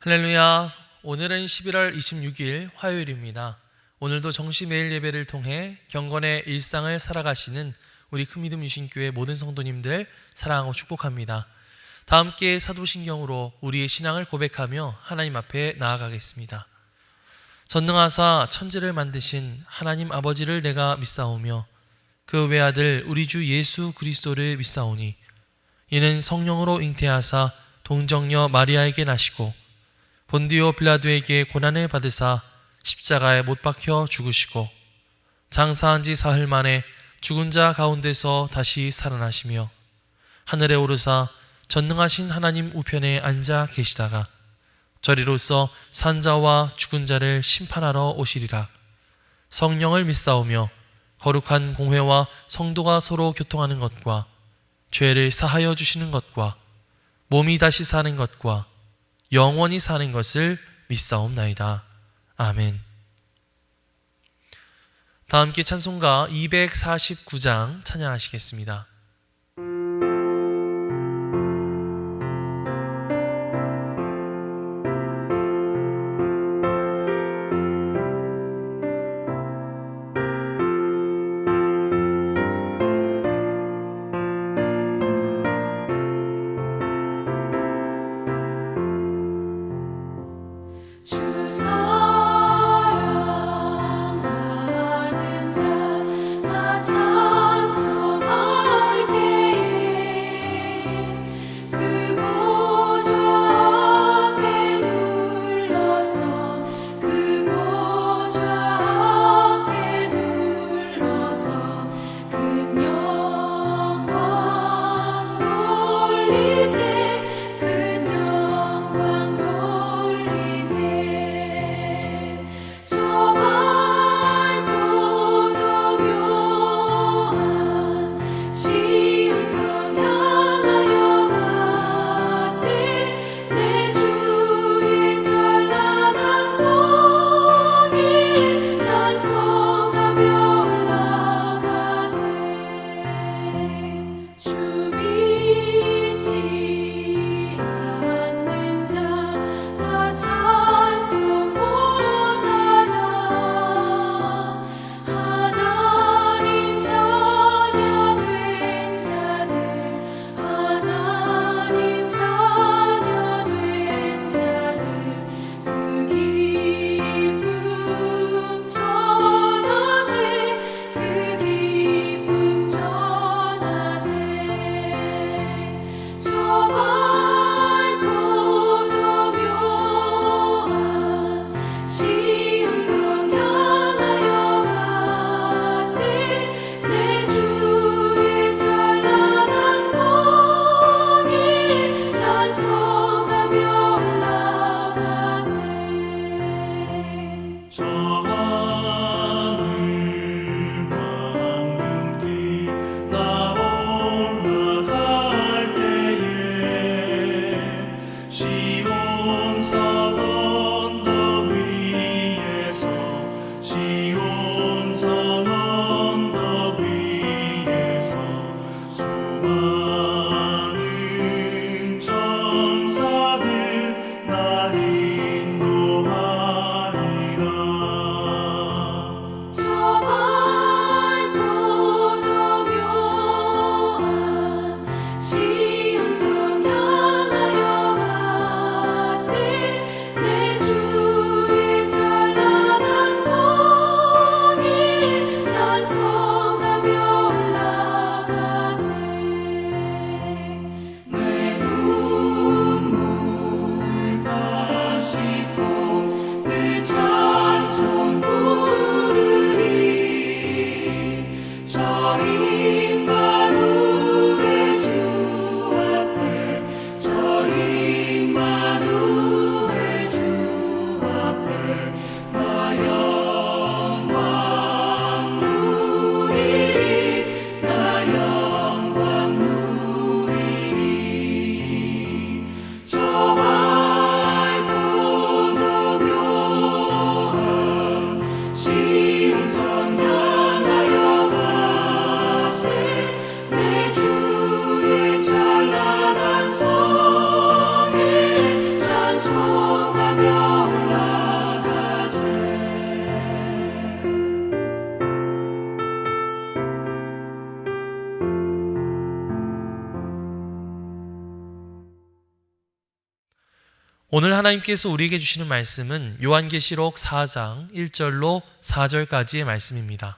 할렐루야. 오늘은 11월 26일 화요일입니다. 오늘도 정시 매일 예배를 통해 경건의 일상을 살아가시는 우리 큰믿음 유신교회 모든 성도님들 사랑하고 축복합니다. 다 함께 사도신경으로 우리의 신앙을 고백하며 하나님 앞에 나아가겠습니다. 전능하사 천지를 만드신 하나님 아버지를 내가 믿사오며 그 외아들 우리 주 예수 그리스도를 믿사오니 이는 성령으로 잉태하사 동정녀 마리아에게 나시고 본디오 빌라도에게 고난을 받으사 십자가에 못 박혀 죽으시고 장사한 지 사흘 만에 죽은 자 가운데서 다시 살아나시며 하늘에 오르사 전능하신 하나님 우편에 앉아 계시다가 저리로서 산자와 죽은 자를 심판하러 오시리라. 성령을 믿사오며 거룩한 공회와 성도가 서로 교통하는 것과 죄를 사하여 주시는 것과 몸이 다시 사는 것과 영원히 사는 것을 믿사옵나이다. 아멘. 다 함께 찬송가 249장 찬양하시겠습니다. 사랑하는 자 다 찬송하리 오늘 하나님께서 우리에게 주시는 말씀은 요한계시록 4장 1절로 4절까지의 말씀입니다.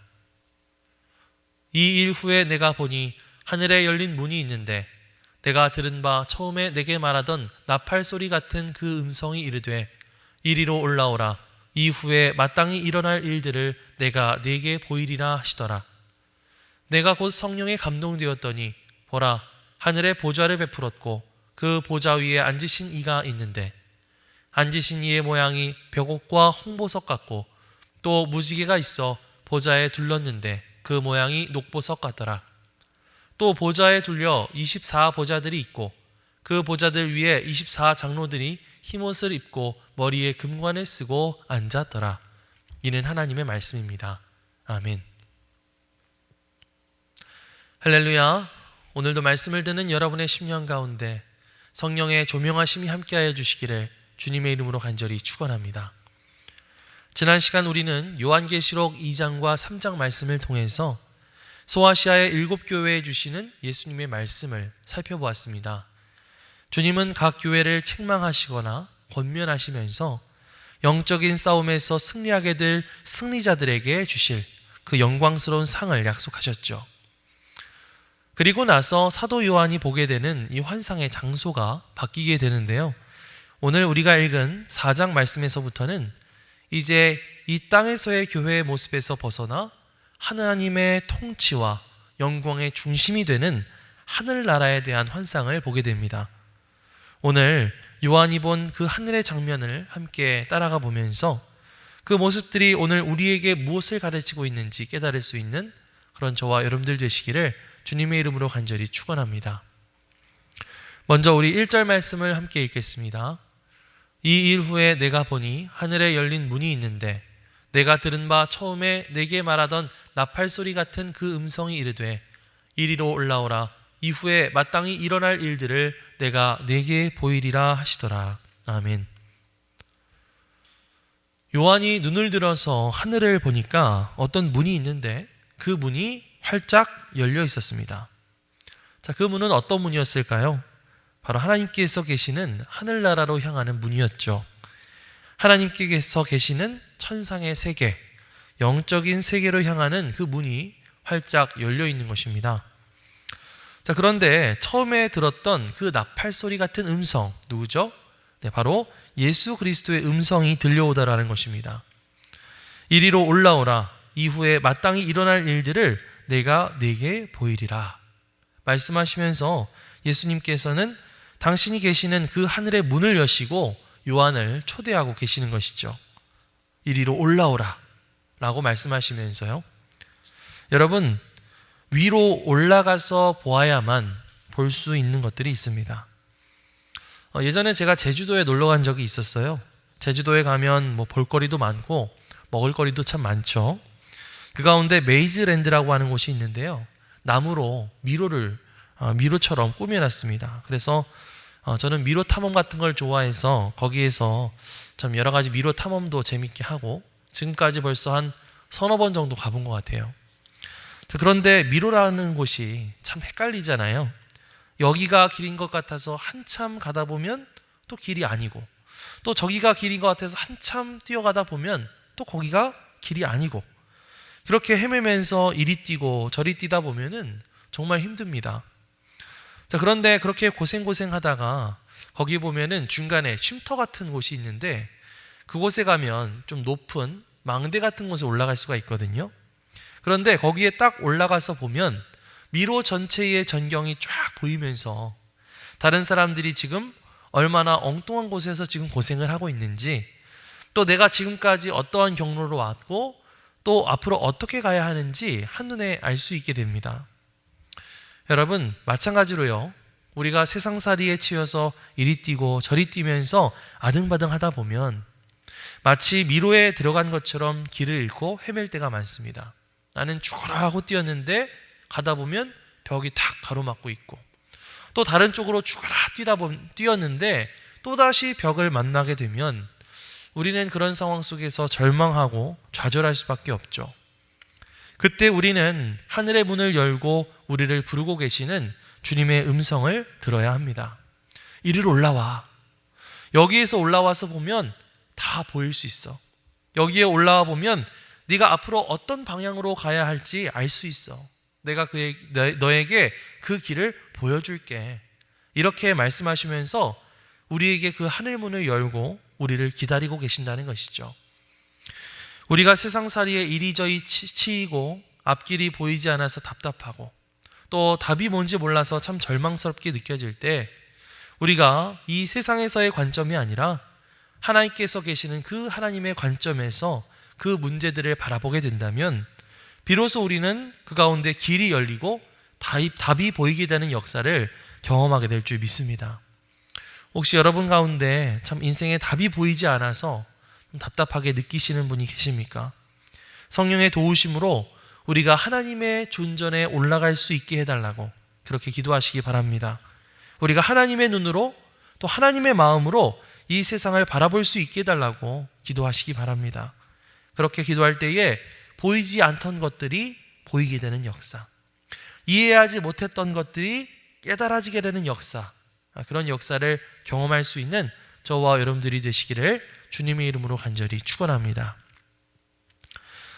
이 일 후에 내가 보니 하늘에 열린 문이 있는데 내가 들은 바 처음에 내게 말하던 나팔 소리 같은 그 음성이 이르되 이리로 올라오라. 이후에 마땅히 일어날 일들을 내가 네게 보이리라 하시더라. 내가 곧 성령에 감동되었더니 보라, 하늘에 보좌를 베풀었고 그 보좌 위에 앉으신 이가 있는데 앉으신 이의 모양이 벽옥과 홍보석 같고 또 무지개가 있어 보좌에 둘렀는데 그 모양이 녹보석 같더라. 또 보좌에 둘려 24보좌들이 있고 그 보좌들 위에 24장로들이 흰옷을 입고 머리에 금관을 쓰고 앉았더라. 이는 하나님의 말씀입니다. 아멘. 할렐루야. 오늘도 말씀을 듣는 여러분의 심령 가운데 성령의 조명하심이 함께하여 주시기를 주님의 이름으로 간절히 축원합니다. 지난 시간 우리는 요한계시록 2장과 3장 말씀을 통해서 소아시아의 7교회에 주시는 예수님의 말씀을 살펴보았습니다. 주님은 각 교회를 책망하시거나 권면하시면서 영적인 싸움에서 승리하게 될 승리자들에게 주실 그 영광스러운 상을 약속하셨죠. 그리고 나서 사도 요한이 보게 되는 이 환상의 장소가 바뀌게 되는데요. 오늘 우리가 읽은 4장 말씀에서부터는 이제 이 땅에서의 교회의 모습에서 벗어나 하나님의 통치와 영광의 중심이 되는 하늘나라에 대한 환상을 보게 됩니다. 오늘 요한이 본 그 하늘의 장면을 함께 따라가 보면서 그 모습들이 오늘 우리에게 무엇을 가르치고 있는지 깨달을 수 있는 그런 저와 여러분들 되시기를 주님의 이름으로 간절히 축원합니다. 먼저 우리 1절 말씀을 함께 읽겠습니다. 이 일 후에 내가 보니 하늘에 열린 문이 있는데 내가 들은 바 처음에 내게 말하던 나팔 소리 같은 그 음성이 이르되 이리로 올라오라. 이후에 마땅히 일어날 일들을 내가 네게 보이리라 하시더라. 아멘. 요한이 눈을 들어서 하늘을 보니까 어떤 문이 있는데 그 문이 활짝 열려 있었습니다. 자, 그 문은 어떤 문이었을까요? 바로 하나님께서 계시는 하늘나라로 향하는 문이었죠. 하나님께서 계시는 천상의 세계, 영적인 세계로 향하는 그 문이 활짝 열려 있는 것입니다. 자, 그런데 처음에 들었던 그 나팔 소리 같은 음성, 누구죠? 네, 바로 예수 그리스도의 음성이 들려오다라는 것입니다. 이리로 올라오라. 이후에 마땅히 일어날 일들을 내가 네게 보이리라. 말씀하시면서 예수님께서는 당신이 계시는 그 하늘의 문을 여시고 요한을 초대하고 계시는 것이죠. 이리로 올라오라 라고 말씀하시면서요. 여러분, 위로 올라가서 보아야만 볼 수 있는 것들이 있습니다. 예전에 제가 제주도에 놀러 간 적이 있었어요. 제주도에 가면 볼거리도 많고 먹을거리도 참 많죠. 그 가운데 메이즈랜드라고 하는 곳이 있는데요. 나무로 미로처럼 꾸며놨습니다. 그래서 저는 미로 탐험 같은 걸 좋아해서 거기에서 좀 여러 가지 미로 탐험도 재밌게 하고 지금까지 벌써 한 서너 번 정도 가본 것 같아요. 그런데 미로라는 곳이 참 헷갈리잖아요. 여기가 길인 것 같아서 한참 가다 보면 또 길이 아니고, 또 저기가 길인 것 같아서 한참 뛰어가다 보면 또 거기가 길이 아니고, 그렇게 헤매면서 이리 뛰고 저리 뛰다 보면은 정말 힘듭니다. 자, 그런데 그렇게 고생하다가 거기 보면은 중간에 쉼터 같은 곳이 있는데 그곳에 가면 좀 높은 망대 같은 곳에 올라갈 수가 있거든요. 그런데 거기에 딱 올라가서 보면 미로 전체의 전경이 쫙 보이면서 다른 사람들이 지금 얼마나 엉뚱한 곳에서 지금 고생을 하고 있는지, 또 내가 지금까지 어떠한 경로로 왔고 또 앞으로 어떻게 가야 하는지 한눈에 알 수 있게 됩니다. 여러분, 마찬가지로요, 우리가 세상살이에 치여서 이리 뛰고 저리 뛰면서 아등바등 하다 보면 마치 미로에 들어간 것처럼 길을 잃고 헤맬 때가 많습니다. 나는 죽어라 하고 뛰었는데 가다 보면 벽이 탁 가로막고 있고, 또 다른 쪽으로 죽어라 뛰었는데 또다시 벽을 만나게 되면 우리는 그런 상황 속에서 절망하고 좌절할 수밖에 없죠. 그때 우리는 하늘의 문을 열고 우리를 부르고 계시는 주님의 음성을 들어야 합니다. 이리로 올라와. 여기에서 올라와서 보면 다 보일 수 있어. 여기에 올라와 보면 네가 앞으로 어떤 방향으로 가야 할지 알 수 있어. 내가 너에게 그 길을 보여줄게. 이렇게 말씀하시면서 우리에게 그 하늘문을 열고 우리를 기다리고 계신다는 것이죠. 우리가 세상살이에 이리저리 치이고 앞길이 보이지 않아서 답답하고 또 답이 뭔지 몰라서 참 절망스럽게 느껴질 때 우리가 이 세상에서의 관점이 아니라 하나님께서 계시는 그 하나님의 관점에서 그 문제들을 바라보게 된다면 비로소 우리는 그 가운데 길이 열리고 답이 보이게 되는 역사를 경험하게 될 줄 믿습니다. 혹시 여러분 가운데 참 인생에 답이 보이지 않아서 답답하게 느끼시는 분이 계십니까? 성령의 도우심으로 우리가 하나님의 존전에 올라갈 수 있게 해달라고 그렇게 기도하시기 바랍니다. 우리가 하나님의 눈으로 또 하나님의 마음으로 이 세상을 바라볼 수 있게 해달라고 기도하시기 바랍니다. 그렇게 기도할 때에 보이지 않던 것들이 보이게 되는 역사, 이해하지 못했던 것들이 깨달아지게 되는 역사, 그런 역사를 경험할 수 있는 저와 여러분들이 되시기를 주님의 이름으로 간절히 축원합니다.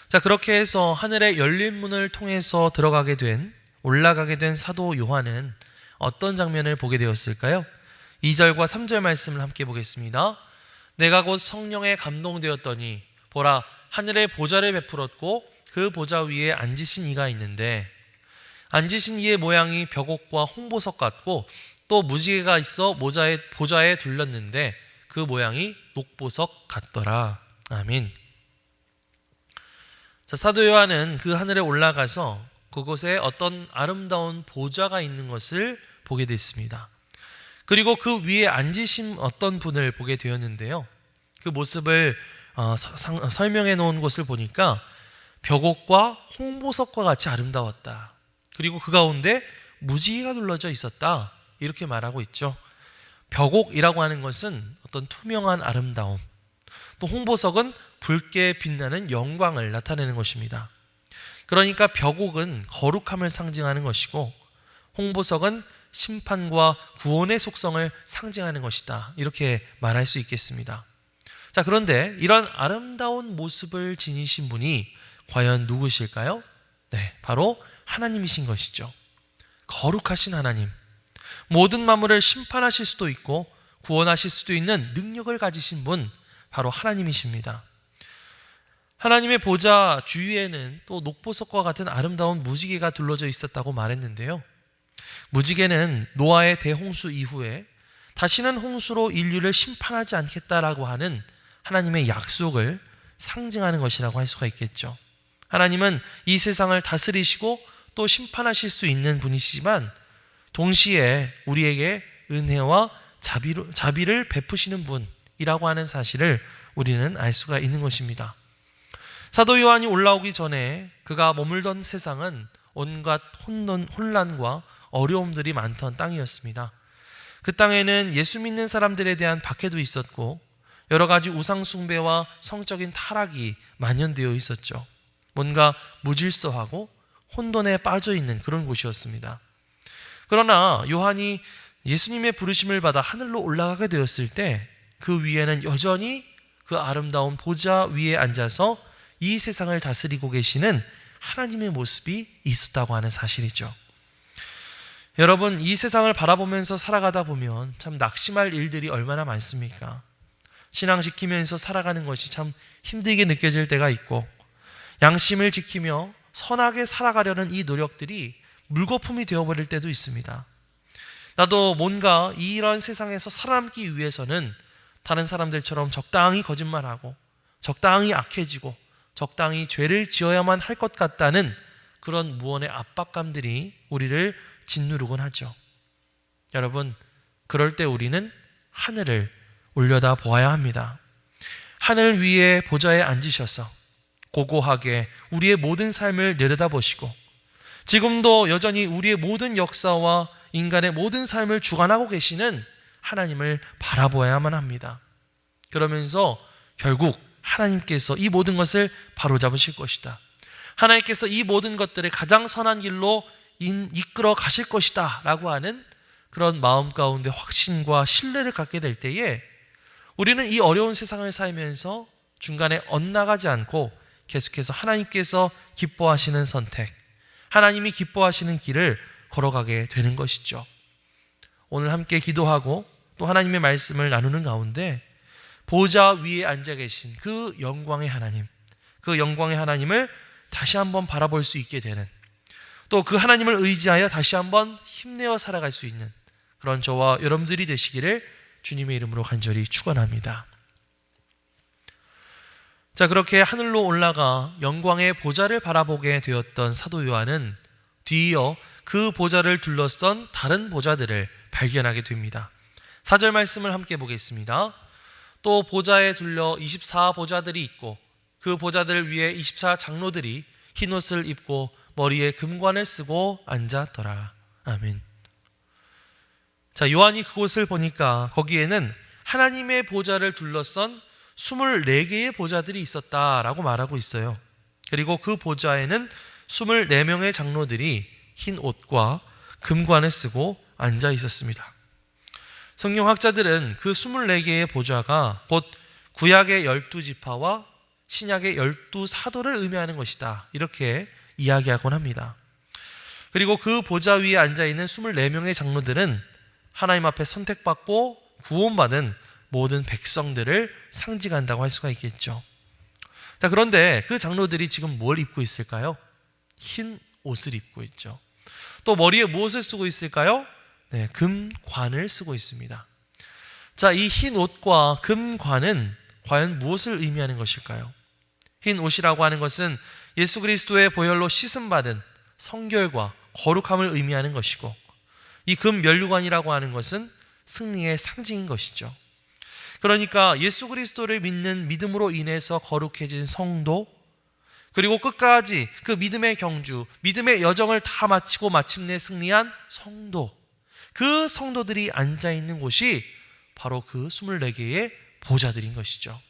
자, 그렇게 해서 하늘의 열린 문을 통해서 올라가게 된 사도 요한은 어떤 장면을 보게 되었을까요? 2절과 3절 말씀을 함께 보겠습니다. 내가 곧 성령에 감동되었더니 보라, 하늘의 보좌를 베풀었고 그 보좌 위에 앉으신 이가 있는데 앉으신 이의 모양이 벽옥과 홍보석 같고 또 무지개가 있어 보좌에 둘렀는데 그 모양이 녹보석 같더라. 아멘. 자, 사도 요한은 그 하늘에 올라가서 그곳에 어떤 아름다운 보좌가 있는 것을 보게 됐습니다. 그리고 그 위에 앉으신 어떤 분을 보게 되었는데요. 그 모습을 설명해 놓은 것을 보니까 벽옥과 홍보석과 같이 아름다웠다. 그리고 그 가운데 무지개가 둘러져 있었다. 이렇게 말하고 있죠. 벽옥이라고 하는 것은 어떤 투명한 아름다움, 또 홍보석은 붉게 빛나는 영광을 나타내는 것입니다. 그러니까 벽옥은 거룩함을 상징하는 것이고 홍보석은 심판과 구원의 속성을 상징하는 것이다. 이렇게 말할 수 있겠습니다. 자, 그런데 이런 아름다운 모습을 지니신 분이 과연 누구실까요? 네, 바로 하나님이신 것이죠. 거룩하신 하나님, 모든 만물을 심판하실 수도 있고 구원하실 수도 있는 능력을 가지신 분, 바로 하나님이십니다. 하나님의 보좌 주위에는 또 녹보석과 같은 아름다운 무지개가 둘러져 있었다고 말했는데요. 무지개는 노아의 대홍수 이후에 다시는 홍수로 인류를 심판하지 않겠다라고 하는 하나님의 약속을 상징하는 것이라고 할 수가 있겠죠. 하나님은 이 세상을 다스리시고 또 심판하실 수 있는 분이시지만 동시에 우리에게 은혜와 자비를 베푸시는 분이라고 하는 사실을 우리는 알 수가 있는 것입니다. 사도 요한이 올라오기 전에 그가 머물던 세상은 온갖 혼란과 어려움들이 많던 땅이었습니다. 그 땅에는 예수 믿는 사람들에 대한 박해도 있었고 여러 가지 우상 숭배와 성적인 타락이 만연되어 있었죠. 뭔가 무질서하고 혼돈에 빠져 있는 그런 곳이었습니다. 그러나 요한이 예수님의 부르심을 받아 하늘로 올라가게 되었을 때 그 위에는 여전히 그 아름다운 보좌 위에 앉아서 이 세상을 다스리고 계시는 하나님의 모습이 있었다고 하는 사실이죠. 여러분, 이 세상을 바라보면서 살아가다 보면 참 낙심할 일들이 얼마나 많습니까? 신앙 지키면서 살아가는 것이 참 힘들게 느껴질 때가 있고 양심을 지키며 선하게 살아가려는 이 노력들이 물거품이 되어버릴 때도 있습니다. 나도 뭔가 이런 세상에서 살아남기 위해서는 다른 사람들처럼 적당히 거짓말하고 적당히 악해지고 적당히 죄를 지어야만 할 것 같다는 그런 무언의 압박감들이 우리를 짓누르곤 하죠. 여러분, 그럴 때 우리는 하늘을 올려다 보아야 합니다. 하늘 위에 보좌에 앉으셔서 고고하게 우리의 모든 삶을 내려다보시고 지금도 여전히 우리의 모든 역사와 인간의 모든 삶을 주관하고 계시는 하나님을 바라보아야만 합니다. 그러면서 결국 하나님께서 이 모든 것을 바로잡으실 것이다. 하나님께서 이 모든 것들을 가장 선한 길로 이끌어 가실 것이다 라고 하는 그런 마음 가운데 확신과 신뢰를 갖게 될 때에 우리는 이 어려운 세상을 살면서 중간에 엇나가지 않고 계속해서 하나님께서 기뻐하시는 선택, 하나님이 기뻐하시는 길을 걸어가게 되는 것이죠. 오늘 함께 기도하고 또 하나님의 말씀을 나누는 가운데 보좌 위에 앉아 계신 그 영광의 하나님, 그 영광의 하나님을 다시 한번 바라볼 수 있게 되는, 또 그 하나님을 의지하여 다시 한번 힘내어 살아갈 수 있는 그런 저와 여러분들이 되시기를 주님의 이름으로 간절히 축원합니다. 자, 그렇게 하늘로 올라가 영광의 보좌를 바라보게 되었던 사도 요한은 뒤이어 그 보좌를 둘러싼 다른 보좌들을 발견하게 됩니다. 4절 말씀을 함께 보겠습니다. 또 보좌에 둘러 24보좌들이 있고 그 보좌들 위에 24장로들이 흰옷을 입고 머리에 금관을 쓰고 앉았더라. 아멘. 자, 요한이 그곳을 보니까 거기에는 하나님의 보좌를 둘러싼 24개의 보좌들이 있었다라고 말하고 있어요. 그리고 그 보좌에는 24명의 장로들이 흰 옷과 금관을 쓰고 앉아 있었습니다. 성경학자들은 그 24개의 보좌가 곧 구약의 12지파와 신약의 12사도를 의미하는 것이다, 이렇게 이야기하곤 합니다. 그리고 그 보좌 위에 앉아있는 24명의 장로들은 하나님 앞에 선택받고 구원받은 모든 백성들을 상징한다고 할 수가 있겠죠. 자, 그런데 그 장로들이 지금 뭘 입고 있을까요? 흰 옷을 입고 있죠. 또 머리에 무엇을 쓰고 있을까요? 네, 금관을 쓰고 있습니다. 자, 이 흰 옷과 금관은 과연 무엇을 의미하는 것일까요? 흰 옷이라고 하는 것은 예수 그리스도의 보혈로 씻음받은 성결과 거룩함을 의미하는 것이고, 이 금면류관이라고 하는 것은 승리의 상징인 것이죠. 그러니까 예수 그리스도를 믿는 믿음으로 인해서 거룩해진 성도, 그리고 끝까지 그 믿음의 경주, 믿음의 여정을 다 마치고 마침내 승리한 성도, 그 성도들이 앉아있는 곳이 바로 그 24개의 보좌들인 것이죠.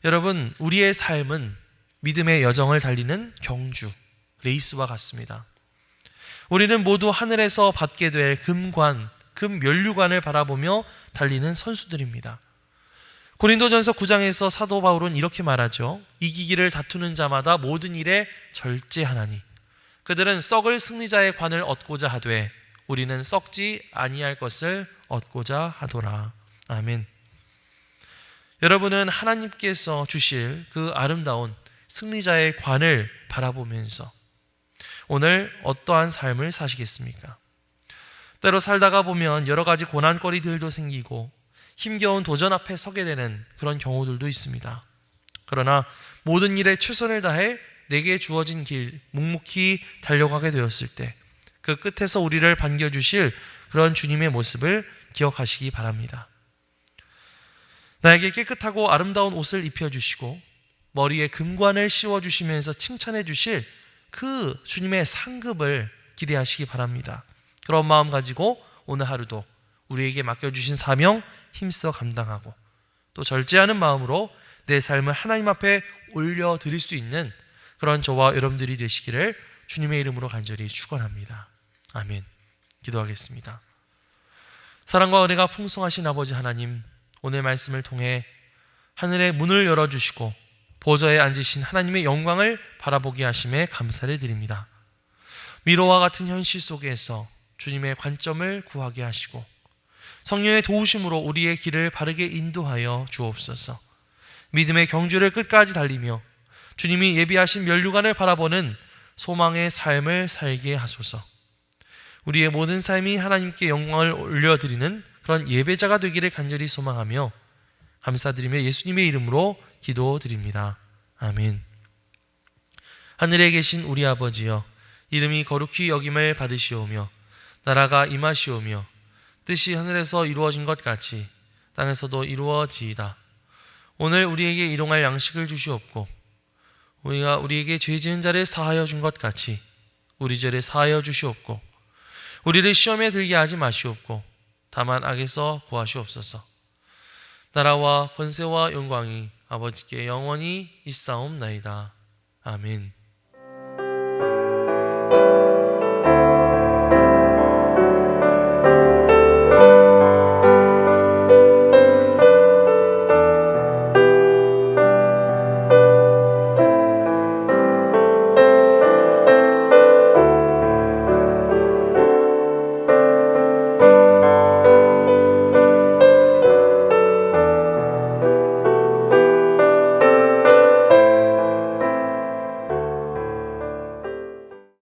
여러분, 우리의 삶은 믿음의 여정을 달리는 경주, 레이스와 같습니다. 우리는 모두 하늘에서 받게 될 금관, 금면류관을 바라보며 달리는 선수들입니다. 고린도전서 9장에서 사도 바울은 이렇게 말하죠. 이기기를 다투는 자마다 모든 일에 절제하나니 그들은 썩을 승리자의 관을 얻고자 하되 우리는 썩지 아니할 것을 얻고자 하도라. 아멘. 여러분은 하나님께서 주실 그 아름다운 승리자의 관을 바라보면서 오늘 어떠한 삶을 사시겠습니까? 때로 살다가 보면 여러 가지 고난거리들도 생기고 힘겨운 도전 앞에 서게 되는 그런 경우들도 있습니다. 그러나 모든 일에 최선을 다해 내게 주어진 길 묵묵히 달려가게 되었을 때 그 끝에서 우리를 반겨주실 그런 주님의 모습을 기억하시기 바랍니다. 나에게 깨끗하고 아름다운 옷을 입혀주시고 머리에 금관을 씌워주시면서 칭찬해 주실 그 주님의 상급을 기대하시기 바랍니다. 그런 마음 가지고 오늘 하루도 우리에게 맡겨주신 사명 힘써 감당하고 또 절제하는 마음으로 내 삶을 하나님 앞에 올려드릴 수 있는 그런 저와 여러분들이 되시기를 주님의 이름으로 간절히 축원합니다. 아멘. 기도하겠습니다. 사랑과 은혜가 풍성하신 아버지 하나님, 오늘 말씀을 통해 하늘의 문을 열어주시고 보좌에 앉으신 하나님의 영광을 바라보게 하심에 감사를 드립니다. 미로와 같은 현실 속에서 주님의 관점을 구하게 하시고 성령의 도우심으로 우리의 길을 바르게 인도하여 주옵소서. 믿음의 경주를 끝까지 달리며 주님이 예비하신 면류관을 바라보는 소망의 삶을 살게 하소서. 우리의 모든 삶이 하나님께 영광을 올려드리는 그런 예배자가 되기를 간절히 소망하며 감사드리며 예수님의 이름으로 기도드립니다. 아멘. 하늘에 계신 우리 아버지여, 이름이 거룩히 여김을 받으시오며 나라가 임하시오며 뜻이 하늘에서 이루어진 것 같이 땅에서도 이루어지이다. 오늘 우리에게 일용할 양식을 주시옵고 우리가 우리에게 죄 지은 자를 사하여 준 것 같이 우리 죄를 사하여 주시옵고 우리를 시험에 들게 하지 마시옵고 다만 악에서 구하시옵소서. 나라와 권세와 영광이 아버지께 영원히 있사옵나이다. 아멘.